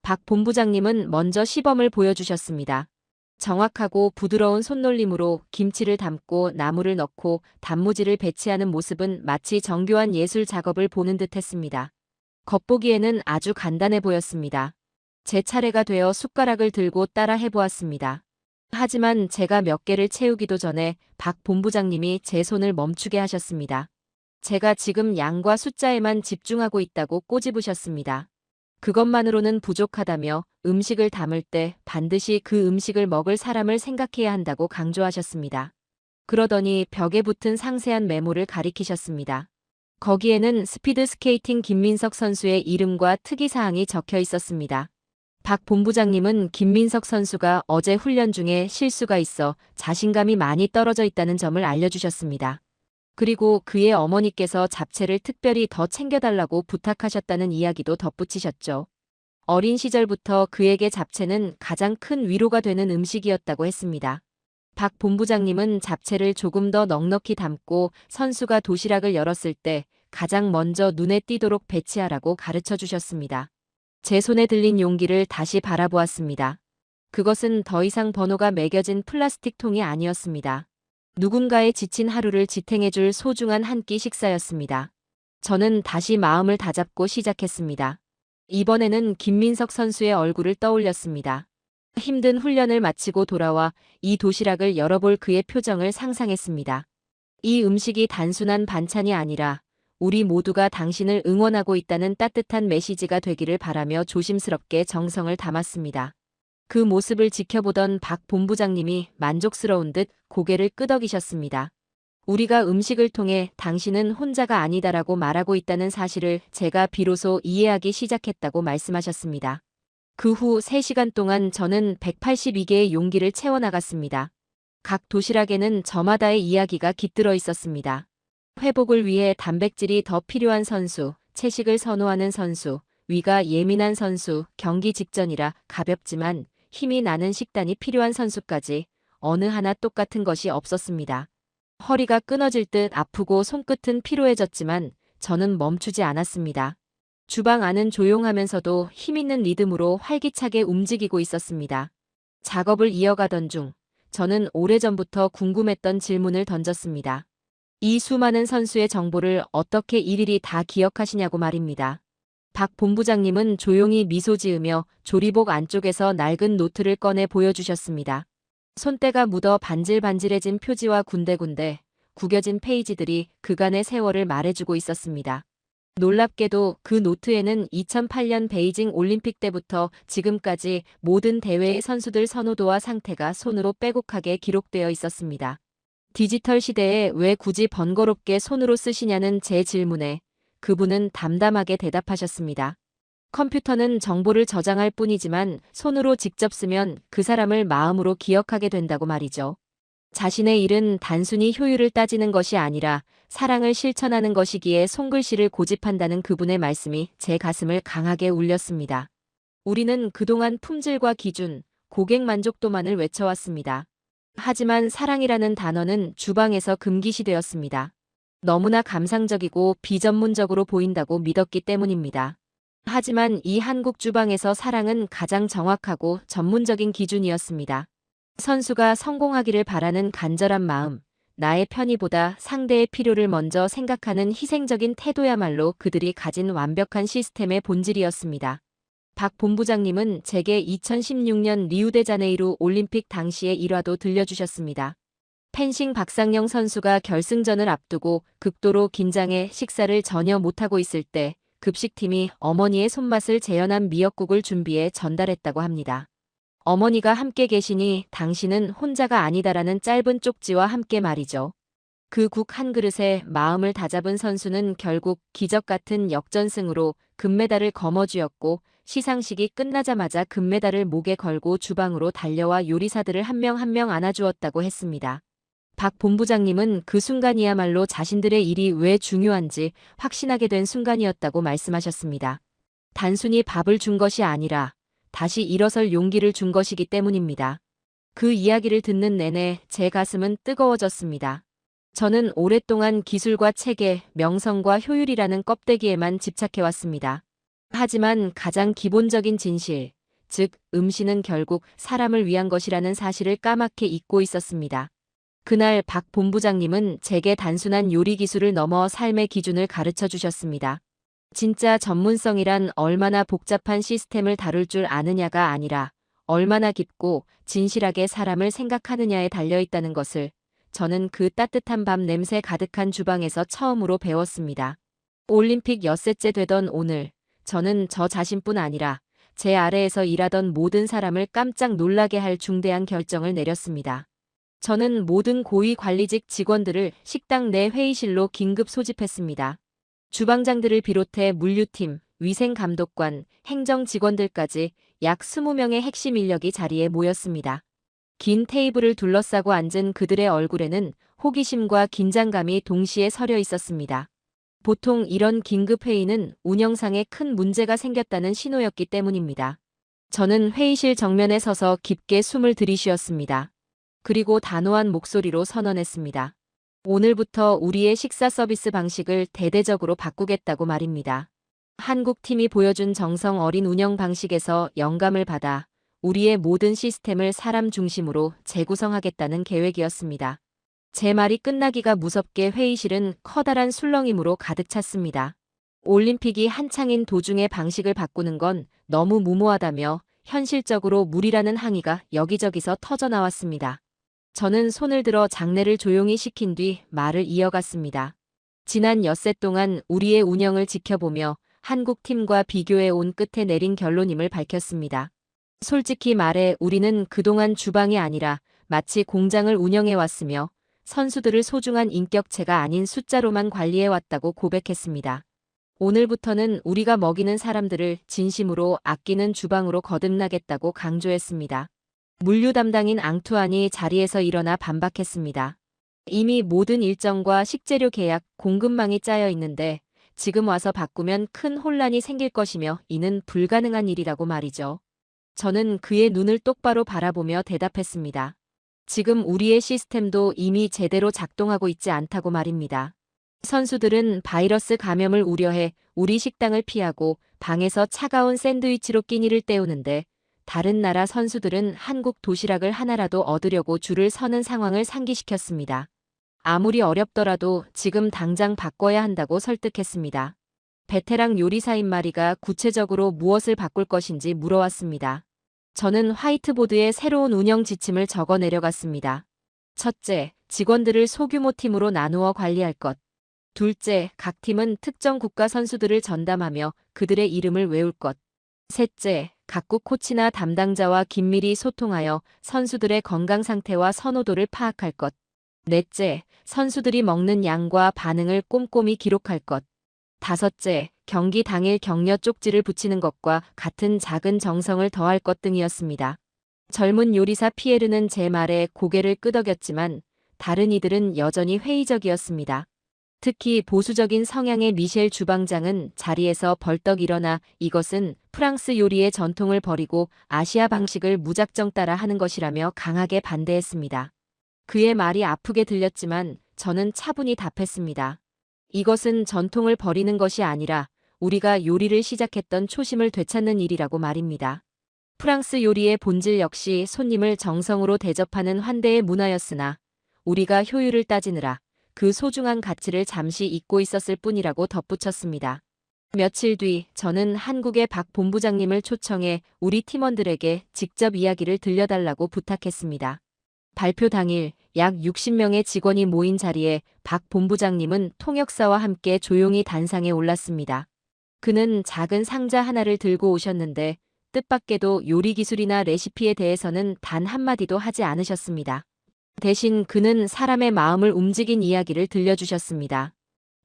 Speaker 2: 박 본부장님은 먼저 시범을 보여주셨습니다. 정확하고 부드러운 손놀림으로 김치를 담고 나물을 넣고 단무지를 배치하는 모습은 마치 정교한 예술 작업을 보는 듯 했습니다. 겉보기에는 아주 간단해 보였습니다. 제 차례가 되어 숟가락을 들고 따라 해보았습니다. 하지만 제가 몇 개를 채우기도 전에 박 본부장님이 제 손을 멈추게 하셨습니다. 제가 지금 양과 숫자에만 집중하고 있다고 꼬집으셨습니다. 그것만으로는 부족하다며 음식을 담을 때 반드시 그 음식을 먹을 사람을 생각해야 한다고 강조하셨습니다. 그러더니 벽에 붙은 상세한 메모를 가리키셨습니다. 거기에는 스피드 스케이팅 김민석 선수의 이름과 특이사항이 적혀 있었습니다. 박 본부장님은 김민석 선수가 어제 훈련 중에 실수가 있어 자신감이 많이 떨어져 있다는 점을 알려주셨습니다. 그리고 그의 어머니께서 잡채를 특별히 더 챙겨달라고 부탁하셨다는 이야기도 덧붙이셨죠. 어린 시절부터 그에게 잡채는 가장 큰 위로가 되는 음식이었다고 했습니다. 박 본부장님은 잡채를 조금 더 넉넉히 담고 선수가 도시락을 열었을 때 가장 먼저 눈에 띄도록 배치하라고 가르쳐 주셨습니다. 제 손에 들린 용기를 다시 바라보았습니다. 그것은 더 이상 번호가 매겨진 플라스틱 통이 아니었습니다. 누군가의 지친 하루를 지탱해줄 소중한 한 끼 식사였습니다. 저는 다시 마음을 다잡고 시작했습니다. 이번에는 김민석 선수의 얼굴을 떠올렸습니다. 힘든 훈련을 마치고 돌아와 이 도시락을 열어볼 그의 표정을 상상했습니다. 이 음식이 단순한 반찬이 아니라 우리 모두가 당신을 응원하고 있다는 따뜻한 메시지가 되기를 바라며 조심스럽게 정성을 담았습니다. 그 모습을 지켜보던 박 본부장님이 만족스러운 듯 고개를 끄덕이셨습니다. 우리가 음식을 통해 당신은 혼자가 아니다라고 말하고 있다는 사실을 제가 비로소 이해하기 시작했다고 말씀하셨습니다. 그 후 3시간 동안 저는 182개의 용기를 채워나갔습니다. 각 도시락에는 저마다의 이야기가 깃들어 있었습니다. 회복을 위해 단백질이 더 필요한 선수, 채식을 선호하는 선수, 위가 예민한 선수, 경기 직전이라 가볍지만 힘이 나는 식단이 필요한 선수까지 어느 하나 똑같은 것이 없었습니다. 허리가 끊어질 듯 아프고 손끝은 피로해졌지만 저는 멈추지 않았습니다. 주방 안은 조용하면서도 힘있는 리듬으로 활기차게 움직이고 있었습니다. 작업을 이어가던 중 저는 오래전부터 궁금했던 질문을 던졌습니다. 이 수많은 선수의 정보를 어떻게 일일이 다 기억하시냐고 말입니다. 박 본부장님은 조용히 미소 지으며 조리복 안쪽에서 낡은 노트를 꺼내 보여주셨습니다. 손때가 묻어 반질반질해진 표지와 군데군데 구겨진 페이지들이 그간의 세월을 말해주고 있었습니다. 놀랍게도 그 노트에는 2008년 베이징 올림픽 때부터 지금까지 모든 대회의 선수들 선호도와 상태가 손으로 빼곡하게 기록되어 있었습니다. 디지털 시대에 왜 굳이 번거롭게 손으로 쓰시냐는 제 질문에 그분은 담담하게 대답하셨습니다. 컴퓨터는 정보를 저장할 뿐이지만 손으로 직접 쓰면 그 사람을 마음으로 기억하게 된다고 말이죠. 자신의 일은 단순히 효율을 따지는 것이 아니라 사랑을 실천하는 것이기에 손글씨를 고집한다는 그분의 말씀이 제 가슴을 강하게 울렸습니다. 우리는 그동안 품질과 기준, 고객 만족도만을 외쳐왔습니다. 하지만 사랑이라는 단어는 주방에서 금기시되었습니다. 너무나 감상적이고 비전문적으로 보인다고 믿었기 때문입니다. 하지만 이 한국 주방에서 사랑은 가장 정확하고 전문적인 기준이었습니다. 선수가 성공하기를 바라는 간절한 마음, 나의 편의보다 상대의 필요를 먼저 생각하는 희생적인 태도야말로 그들이 가진 완벽한 시스템의 본질이었습니다. 박 본부장님은 제게 2016년 리우데자네이루 올림픽 당시의 일화도 들려주셨습니다. 펜싱 박상영 선수가 결승전을 앞두고 극도로 긴장해 식사를 전혀 못하고 있을 때 급식팀이 어머니의 손맛을 재현한 미역국을 준비해 전달했다고 합니다. 어머니가 함께 계시니 당신은 혼자가 아니다라는 짧은 쪽지와 함께 말이죠. 그 국 한 그릇에 마음을 다잡은 선수는 결국 기적 같은 역전승으로 금메달을 거머쥐었고 시상식이 끝나자마자 금메달을 목에 걸고 주방으로 달려와 요리사들을 한 명 한 명 안아주었다고 했습니다. 박 본부장님은 그 순간이야말로 자신들의 일이 왜 중요한지 확신하게 된 순간이었다고 말씀하셨습니다. 단순히 밥을 준 것이 아니라 다시 일어설 용기를 준 것이기 때문입니다. 그 이야기를 듣는 내내 제 가슴은 뜨거워졌습니다. 저는 오랫동안 기술과 체계, 명성과 효율이라는 껍데기에만 집착해왔습니다. 하지만 가장 기본적인 진실, 즉 음식은 결국 사람을 위한 것이라는 사실을 까맣게 잊고 있었습니다. 그날 박 본부장님은 제게 단순한 요리 기술을 넘어 삶의 기준을 가르쳐 주셨습니다. 진짜 전문성이란 얼마나 복잡한 시스템을 다룰 줄 아느냐가 아니라 얼마나 깊고 진실하게 사람을 생각하느냐에 달려있다는 것을 저는 그 따뜻한 밤 냄새 가득한 주방에서 처음으로 배웠습니다. 올림픽 엿새째 되던 오늘, 저는 저 자신뿐 아니라 제 아래에서 일하던 모든 사람을 깜짝 놀라게 할 중대한 결정을 내렸습니다. 저는 모든 고위 관리직 직원들을 식당 내 회의실로 긴급 소집했습니다. 주방장들을 비롯해 물류팀, 위생감독관, 행정 직원들까지 약 20명의 핵심 인력이 자리에 모였습니다. 긴 테이블을 둘러싸고 앉은 그들의 얼굴에는 호기심과 긴장감이 동시에 서려 있었습니다. 보통 이런 긴급 회의는 운영상에 큰 문제가 생겼다는 신호였기 때문입니다. 저는 회의실 정면에 서서 깊게 숨을 들이쉬었습니다. 그리고 단호한 목소리로 선언했습니다. 오늘부터 우리의 식사 서비스 방식을 대대적으로 바꾸겠다고 말입니다. 한국 팀이 보여준 정성 어린 운영 방식에서 영감을 받아 우리의 모든 시스템을 사람 중심으로 재구성하겠다는 계획이었습니다. 제 말이 끝나기가 무섭게 회의실은 커다란 술렁임으로 가득 찼습니다. 올림픽이 한창인 도중에 방식을 바꾸는 건 너무 무모하다며 현실적으로 무리라는 항의가 여기저기서 터져나왔습니다. 저는 손을 들어 장내를 조용히 시킨 뒤 말을 이어갔습니다. 지난 엿새 동안 우리의 운영을 지켜보며 한국 팀과 비교해 온 끝에 내린 결론임을 밝혔습니다. 솔직히 말해 우리는 그동안 주방이 아니라 마치 공장을 운영해왔으며 선수들을 소중한 인격체가 아닌 숫자로만 관리해왔다고 고백했습니다. 오늘부터는 우리가 먹이는 사람들을 진심으로 아끼는 주방으로 거듭나겠다고 강조했습니다. 물류 담당인 앙투안이 자리에서 일어나 반박했습니다. 이미 모든 일정과 식재료 계약, 공급망이 짜여 있는데 지금 와서 바꾸면 큰 혼란이 생길 것이며 이는 불가능한 일이라고 말이죠. 저는 그의 눈을 똑바로 바라보며 대답했습니다. 지금 우리의 시스템도 이미 제대로 작동하고 있지 않다고 말입니다. 선수들은 바이러스 감염을 우려해 우리 식당을 피하고 방에서 차가운 샌드위치로 끼니를 때우는데 다른 나라 선수들은 한국 도시락을 하나라도 얻으려고 줄을 서는 상황을 상기시켰습니다. 아무리 어렵더라도 지금 당장 바꿔야 한다고 설득했습니다. 베테랑 요리사인 마리가 구체적으로 무엇을 바꿀 것인지 물어왔습니다. 저는 화이트보드에 새로운 운영 지침을 적어 내려갔습니다. 첫째, 직원들을 소규모 팀으로 나누어 관리할 것. 둘째, 각 팀은 특정 국가 선수들을 전담하며 그들의 이름을 외울 것. 셋째, 각국 코치나 담당자와 긴밀히 소통하여 선수들의 건강 상태와 선호도를 파악할 것. 넷째, 선수들이 먹는 양과 반응을 꼼꼼히 기록할 것. 다섯째, 경기 당일 격려 쪽지를 붙이는 것과 같은 작은 정성을 더할 것 등이었습니다. 젊은 요리사 피에르는 제 말에 고개를 끄덕였지만 다른 이들은 여전히 회의적이었습니다. 특히 보수적인 성향의 미셸 주방장은 자리에서 벌떡 일어나 이것은 프랑스 요리의 전통을 버리고 아시아 방식을 무작정 따라 하는 것이라며 강하게 반대했습니다. 그의 말이 아프게 들렸지만 저는 차분히 답했습니다. 이것은 전통을 버리는 것이 아니라 우리가 요리를 시작했던 초심을 되찾는 일이라고 말입니다. 프랑스 요리의 본질 역시 손님을 정성으로 대접하는 환대의 문화였으나 우리가 효율을 따지느라 그 소중한 가치를 잠시 잊고 있었을 뿐이라고 덧붙였습니다. 며칠 뒤 저는 한국의 박 본부장님을 초청해 우리 팀원들에게 직접 이야기를 들려달라고 부탁했습니다. 발표 당일 약 60명의 직원이 모인 자리에 박 본부장님은 통역사와 함께 조용히 단상에 올랐습니다. 그는 작은 상자 하나를 들고 오셨는데 뜻밖에도 요리 기술이나 레시피에 대해서는 단 한마디도 하지 않으셨습니다. 대신 그는 사람의 마음을 움직인 이야기를 들려주셨습니다.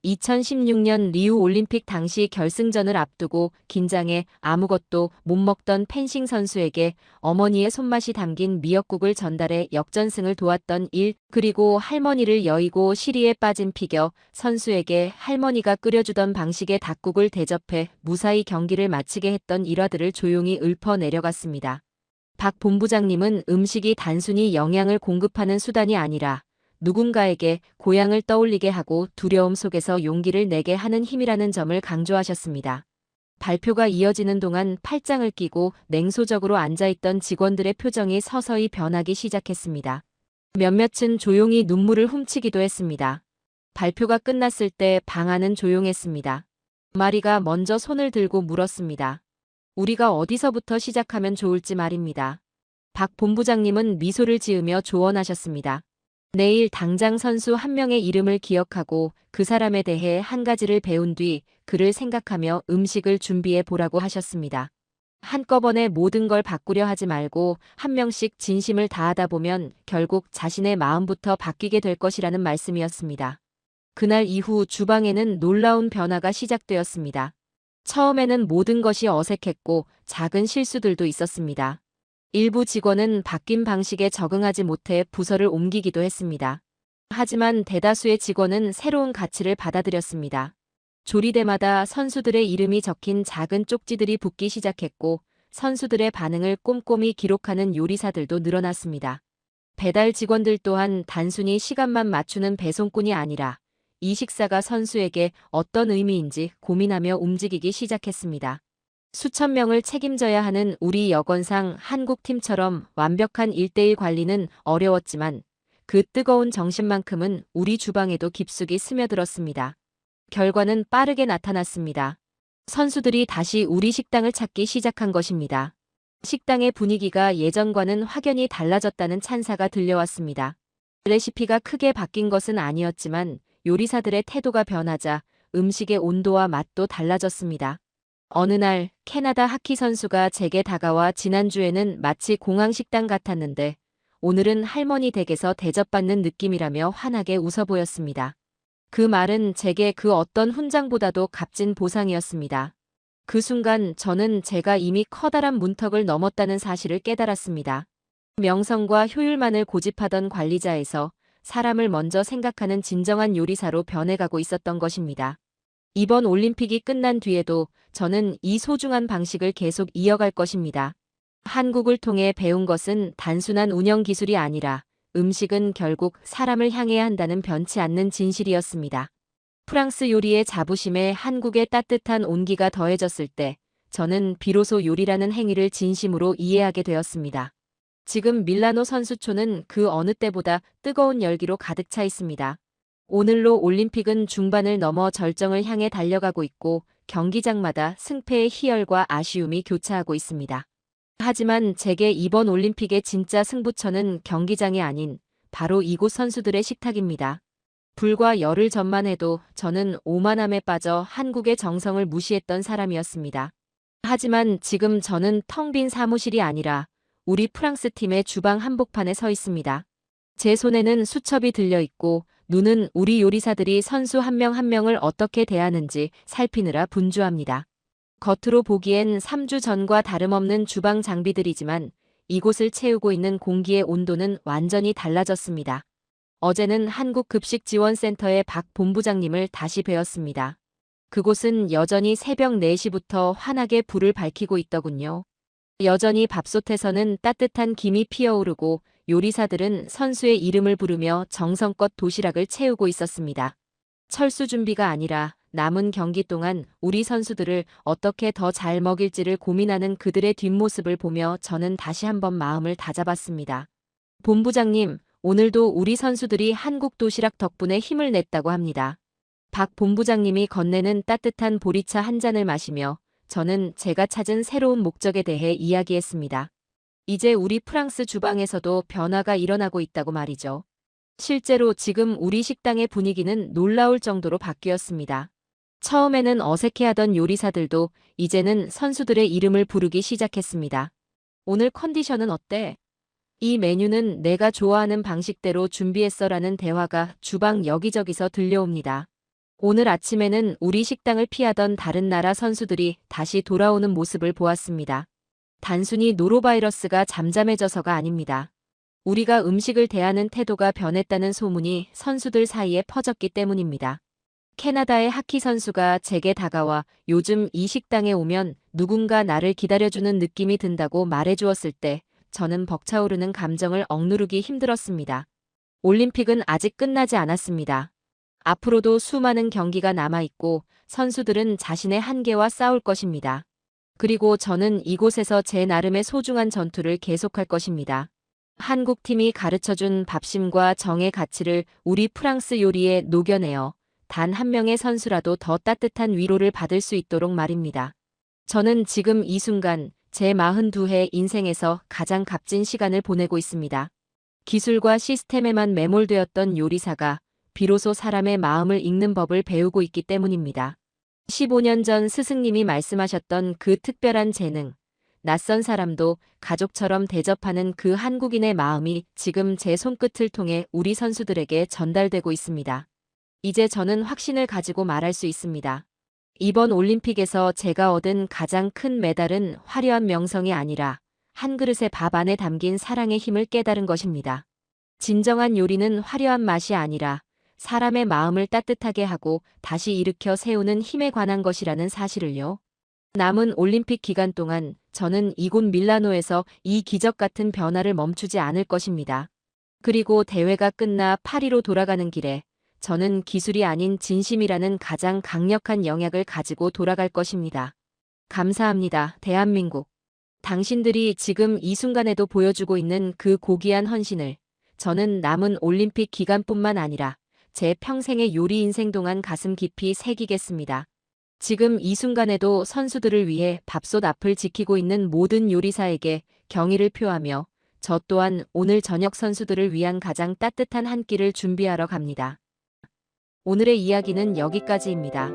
Speaker 2: 2016년 리우 올림픽 당시 결승전을 앞두고 긴장해 아무것도 못 먹던 펜싱 선수에게 어머니의 손맛이 담긴 미역국을 전달해 역전승을 도왔던 일, 그리고 할머니를 여의고 시리에 빠진 피겨 선수에게 할머니가 끓여주던 방식의 닭국을 대접해 무사히 경기를 마치게 했던 일화들을 조용히 읊어 내려갔습니다. 박 본부장님은 음식이 단순히 영양을 공급하는 수단이 아니라 누군가에게 고향을 떠올리게 하고 두려움 속에서 용기를 내게 하는 힘이라는 점을 강조하셨습니다. 발표가 이어지는 동안 팔짱을 끼고 냉소적으로 앉아있던 직원들의 표정이 서서히 변하기 시작했습니다. 몇몇은 조용히 눈물을 훔치기도 했습니다. 발표가 끝났을 때 방 안은 조용했습니다. 마리가 먼저 손을 들고 물었습니다. 우리가 어디서부터 시작하면 좋을지 말입니다. 박 본부장님은 미소를 지으며 조언하셨습니다. 내일 당장 선수 한 명의 이름을 기억하고 그 사람에 대해 한 가지를 배운 뒤 그를 생각하며 음식을 준비해 보라고 하셨습니다. 한꺼번에 모든 걸 바꾸려 하지 말고 한 명씩 진심을 다하다 보면 결국 자신의 마음부터 바뀌게 될 것이라는 말씀이었습니다. 그날 이후 주방에는 놀라운 변화가 시작되었습니다. 처음에는 모든 것이 어색했고 작은 실수들도 있었습니다. 일부 직원은 바뀐 방식에 적응하지 못해 부서를 옮기기도 했습니다. 하지만 대다수의 직원은 새로운 가치를 받아들였습니다. 조리대마다 선수들의 이름이 적힌 작은 쪽지들이 붙기 시작했고 선수들의 반응을 꼼꼼히 기록하는 요리사들도 늘어났습니다. 배달 직원들 또한 단순히 시간만 맞추는 배송꾼이 아니라 이 식사가 선수에게 어떤 의미인지 고민하며 움직이기 시작했습니다. 수천 명을 책임져야 하는 우리 여건상 한국팀처럼 완벽한 1:1 관리는 어려웠지만 그 뜨거운 정신만큼은 우리 주방에도 깊숙이 스며들었습니다. 결과는 빠르게 나타났습니다. 선수들이 다시 우리 식당을 찾기 시작한 것입니다. 식당의 분위기가 예전과는 확연히 달라졌다는 찬사가 들려왔습니다. 레시피가 크게 바뀐 것은 아니었지만 요리사들의 태도가 변하자 음식의 온도와 맛도 달라졌습니다. 어느 날 캐나다 하키 선수가 제게 다가와 지난주에는 마치 공항 식당 같았는데 오늘은 할머니 댁에서 대접받는 느낌이라며 환하게 웃어 보였습니다. 그 말은 제게 그 어떤 훈장보다도 값진 보상이었습니다. 그 순간 저는 제가 이미 커다란 문턱을 넘었다는 사실을 깨달았습니다. 명성과 효율만을 고집하던 관리자에서 사람을 먼저 생각하는 진정한 요리사로 변해가고 있었던 것입니다. 이번 올림픽이 끝난 뒤에도 저는 이 소중한 방식을 계속 이어갈 것입니다. 한국을 통해 배운 것은 단순한 운영 기술이 아니라 음식은 결국 사람을 향해야 한다는 변치 않는 진실이었습니다. 프랑스 요리의 자부심에 한국의 따뜻한 온기가 더해졌을 때 저는 비로소 요리라는 행위를 진심으로 이해하게 되었습니다. 지금 밀라노 선수촌은 그 어느 때보다 뜨거운 열기로 가득 차 있습니다. 오늘로 올림픽은 중반을 넘어 절정을 향해 달려가고 있고 경기장마다 승패의 희열과 아쉬움이 교차하고 있습니다. 하지만 제게 이번 올림픽의 진짜 승부처는 경기장이 아닌 바로 이곳 선수들의 식탁입니다. 불과 열흘 전만 해도 저는 오만함에 빠져 한국의 정성을 무시했던 사람이었습니다. 하지만 지금 저는 텅 빈 사무실이 아니라 우리 프랑스 팀의 주방 한복판에 서 있습니다. 제 손에는 수첩이 들려 있고 눈은 우리 요리사들이 선수 한 명 한 명을 어떻게 대하는지 살피느라 분주합니다. 겉으로 보기엔 3주 전과 다름없는 주방 장비들이지만 이곳을 채우고 있는 공기의 온도는 완전히 달라졌습니다. 어제는 한국급식지원센터의 박 본부장님을 다시 뵈었습니다. 그곳은 여전히 새벽 4시부터 환하게 불을 밝히고 있더군요. 여전히 밥솥에서는 따뜻한 김이 피어오르고 요리사들은 선수의 이름을 부르며 정성껏 도시락을 채우고 있었습니다. 철수 준비가 아니라 남은 경기 동안 우리 선수들을 어떻게 더 잘 먹일지를 고민하는 그들의 뒷모습을 보며 저는 다시 한번 마음을 다잡았습니다. 본부장님, 오늘도 우리 선수들이 한국 도시락 덕분에 힘을 냈다고 합니다. 박 본부장님이 건네는 따뜻한 보리차 한 잔을 마시며 저는 제가 찾은 새로운 목적에 대해 이야기했습니다. 이제 우리 프랑스 주방에서도 변화가 일어나고 있다고 말이죠. 실제로 지금 우리 식당의 분위기는 놀라울 정도로 바뀌었습니다. 처음에는 어색해하던 요리사들도 이제는 선수들의 이름을 부르기 시작했습니다. 오늘 컨디션은 어때? 이 메뉴는 내가 좋아하는 방식대로 준비했어라는 대화가 주방 여기저기서 들려옵니다. 오늘 아침에는 우리 식당을 피하던 다른 나라 선수들이 다시 돌아오는 모습을 보았습니다. 단순히 노로바이러스가 잠잠해져서가 아닙니다. 우리가 음식을 대하는 태도가 변했다는 소문이 선수들 사이에 퍼졌기 때문입니다. 캐나다의 하키 선수가 제게 다가와 요즘 이 식당에 오면 누군가 나를 기다려주는 느낌이 든다고 말해주었을 때 저는 벅차오르는 감정을 억누르기 힘들었습니다. 올림픽은 아직 끝나지 않았습니다. 앞으로도 수많은 경기가 남아있고 선수들은 자신의 한계와 싸울 것입니다. 그리고 저는 이곳에서 제 나름의 소중한 전투를 계속할 것입니다. 한국팀이 가르쳐준 밥심과 정의 가치를 우리 프랑스 요리에 녹여내어 단 한 명의 선수라도 더 따뜻한 위로를 받을 수 있도록 말입니다. 저는 지금 이 순간 제 42회 인생에서 가장 값진 시간을 보내고 있습니다. 기술과 시스템에만 매몰되었던 요리사가 비로소 사람의 마음을 읽는 법을 배우고 있기 때문입니다. 15년 전 스승님이 말씀하셨던 그 특별한 재능, 낯선 사람도 가족처럼 대접하는 그 한국인의 마음이 지금 제 손끝을 통해 우리 선수들에게 전달되고 있습니다. 이제 저는 확신을 가지고 말할 수 있습니다. 이번 올림픽에서 제가 얻은 가장 큰 메달은 화려한 명성이 아니라 한 그릇의 밥 안에 담긴 사랑의 힘을 깨달은 것입니다. 진정한 요리는 화려한 맛이 아니라 사람의 마음을 따뜻하게 하고 다시 일으켜 세우는 힘에 관한 것이라는 사실을요. 남은 올림픽 기간 동안 저는 이곳 밀라노에서 이 기적 같은 변화를 멈추지 않을 것입니다. 그리고 대회가 끝나 파리로 돌아가는 길에 저는 기술이 아닌 진심이라는 가장 강력한 영약을 가지고 돌아갈 것입니다. 감사합니다, 대한민국. 당신들이 지금 이 순간에도 보여주고 있는 그 고귀한 헌신을 저는 남은 올림픽 기간뿐만 아니라 제 평생의 요리 인생 동안 가슴 깊이 새기겠습니다. 지금 이 순간에도 선수들을 위해 밥솥 앞을 지키고 있는 모든 요리사에게 경의를 표하며 저 또한 오늘 저녁 선수들을 위한 가장 따뜻한 한 끼를 준비하러 갑니다. 오늘의 이야기는 여기까지입니다.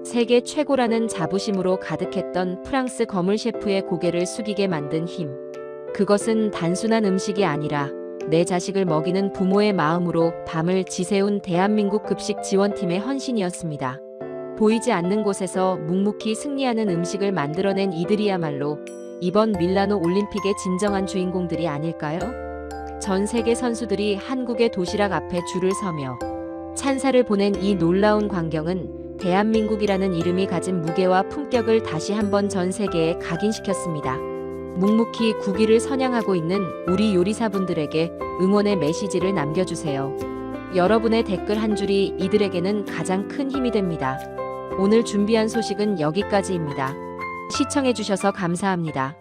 Speaker 2: 세계 최고라는 자부심으로 가득했던 프랑스 거물 셰프의 고개를 숙이게 만든 힘. 그것은 단순한 음식이 아니라 내 자식을 먹이는 부모의 마음으로 밤을 지새운 대한민국 급식 지원팀의 헌신이었습니다. 보이지 않는 곳에서 묵묵히 승리하는 음식을 만들어낸 이들이야말로 이번 밀라노 올림픽의 진정한 주인공들이 아닐까요? 전 세계 선수들이 한국의 도시락 앞에 줄을 서며 찬사를 보낸 이 놀라운 광경은 대한민국이라는 이름이 가진 무게와 품격을 다시 한번 전 세계에 각인시켰습니다. 묵묵히 국위를 선양하고 있는 우리 요리사분들에게 응원의 메시지를 남겨주세요. 여러분의 댓글 한 줄이 이들에게는 가장 큰 힘이 됩니다. 오늘 준비한 소식은 여기까지입니다. 시청해주셔서 감사합니다.